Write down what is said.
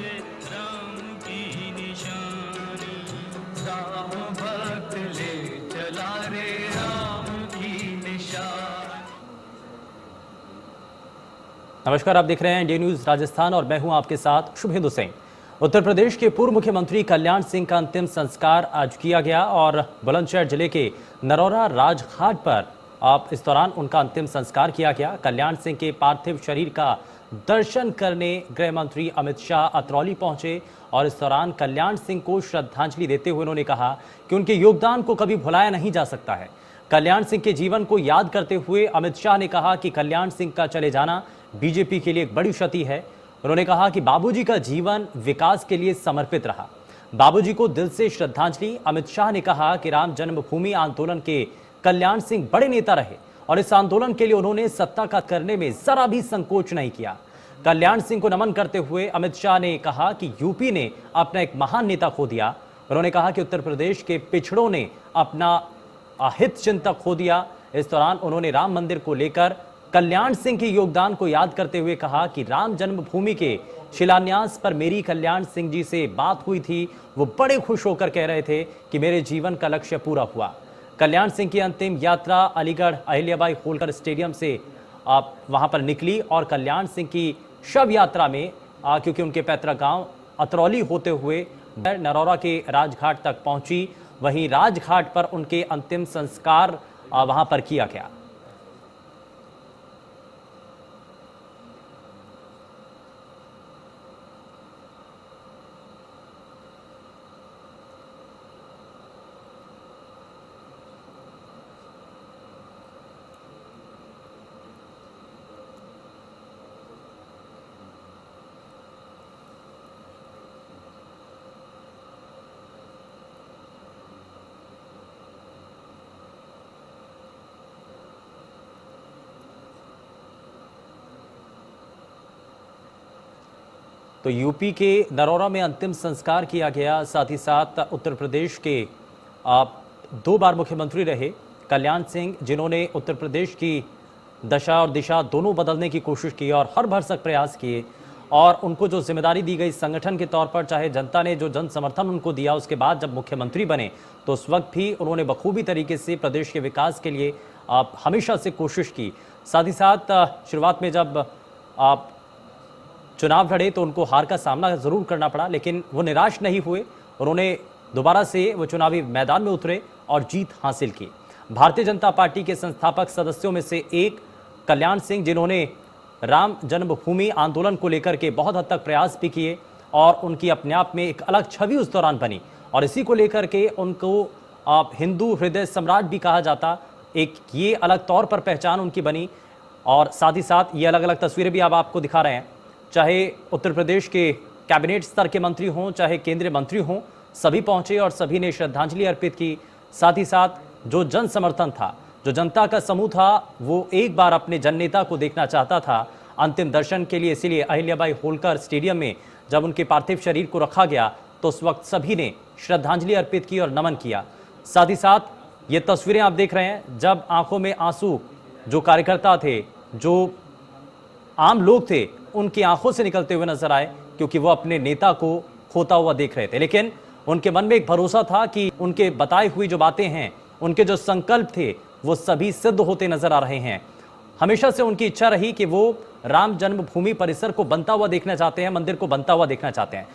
राम की निशानी, राम भक्त ले चला रे राम की निशानी। नमस्कार, आप देख रहे हैं इंडिया न्यूज राजस्थान और मैं हूं आपके साथ शुभेंदु सिंह। उत्तर प्रदेश के पूर्व मुख्यमंत्री कल्याण सिंह का अंतिम संस्कार आज किया गया और बुलंदशहर जिले के नरौरा राजघाट पर इस दौरान उनका अंतिम संस्कार किया गया। कल्याण सिंह के पार्थिव शरीर का दर्शन करने गृह मंत्री अमित शाह अतरौली पहुंचे और इस दौरान कल्याण सिंह को श्रद्धांजलि देते हुए उन्होंने कहा कि उनके योगदान को कभी भुलाया नहीं जा सकता है। कल्याण सिंह के जीवन को याद करते हुए अमित शाह ने कहा कि कल्याण सिंह का चले जाना बीजेपी के लिए एक बड़ी क्षति है। उन्होंने कहा कि बाबूजी का जीवन विकास के लिए समर्पित रहा, बाबूजी को दिल से श्रद्धांजलि। अमित शाह ने कहा कि राम जन्मभूमि आंदोलन के कल्याण सिंह बड़े नेता रहे और इस आंदोलन के लिए उन्होंने सत्ता का करने में जरा भी संकोच नहीं किया। कल्याण सिंह को नमन करते हुए अमित शाह ने कहा कि यूपी ने अपना एक महान नेता खो दिया। उन्होंने कहा कि उत्तर प्रदेश के पिछड़ों ने अपना हित चिंतक खो दिया। इस दौरान उन्होंने राम मंदिर को लेकर कल्याण सिंह के योगदान को याद करते हुए कहा कि राम जन्मभूमि के शिलान्यास पर मेरी कल्याण सिंह जी से बात हुई थी। वो बड़े खुश होकर कह रहे थे कि मेरे जीवन का लक्ष्य पूरा हुआ। कल्याण सिंह की अंतिम यात्रा अलीगढ़ अहिल्याबाई होलकर स्टेडियम से वहां पर निकली और कल्याण सिंह की शव यात्रा में क्योंकि उनके पैतृक गांव अतरौली होते हुए नरौरा के राजघाट तक पहुंची, वहीं राजघाट पर उनके अंतिम संस्कार वहां पर किया गया। तो यूपी के नरौरा में अंतिम संस्कार किया गया। साथ ही साथ उत्तर प्रदेश के 2 बार मुख्यमंत्री रहे कल्याण सिंह, जिन्होंने उत्तर प्रदेश की दशा और दिशा दोनों बदलने की कोशिश की और हर भरसक प्रयास किए और उनको जो जिम्मेदारी दी गई संगठन के तौर पर, चाहे जनता ने जो जन समर्थन उनको दिया, उसके बाद जब मुख्यमंत्री बने तो उस वक्त भी उन्होंने बखूबी तरीके से प्रदेश के विकास के लिए हमेशा से कोशिश की। साथ ही साथ शुरुआत में जब चुनाव लड़े तो उनको हार का सामना जरूर करना पड़ा, लेकिन वो निराश नहीं हुए। उन्होंने दोबारा से वो चुनावी मैदान में उतरे और जीत हासिल की। भारतीय जनता पार्टी के संस्थापक सदस्यों में से एक कल्याण सिंह, जिन्होंने राम जन्मभूमि आंदोलन को लेकर के बहुत हद तक प्रयास भी किए और उनकी अपने आप में एक अलग छवि उस दौरान बनी और इसी को लेकर के उनको हिंदू हृदय सम्राट भी कहा जाता। एक ये अलग तौर पर पहचान उनकी बनी और साथ ही साथ ये अलग अलग तस्वीरें भी आपको दिखा रहे हैं, चाहे उत्तर प्रदेश के कैबिनेट स्तर के मंत्री हों, चाहे केंद्रीय मंत्री हों, सभी पहुंचे और सभी ने श्रद्धांजलि अर्पित की। साथ ही साथ जो जन समर्थन था, जो जनता का समूह था, वो एक बार अपने जननेता को देखना चाहता था अंतिम दर्शन के लिए। इसीलिए अहिल्याबाई होलकर स्टेडियम में जब उनके पार्थिव शरीर को रखा गया तो उस वक्त सभी ने श्रद्धांजलि अर्पित की और नमन किया। साथ ही साथ ये तस्वीरें आप देख रहे हैं, जब आंखों में आंसू जो कार्यकर्ता थे, जो आम लोग थे, उनकी आंखों से निकलते हुए नजर आए, क्योंकि वो अपने नेता को खोता हुआ देख रहे थे। लेकिन उनके मन में एक भरोसा था कि उनके बताई हुई जो बातें हैं, उनके जो संकल्प थे, वो सभी सिद्ध होते नजर आ रहे हैं। हमेशा से उनकी इच्छा रही कि वो राम जन्मभूमि परिसर को बनता हुआ देखना चाहते हैं, मंदिर को बनता हुआ देखना चाहते हैं।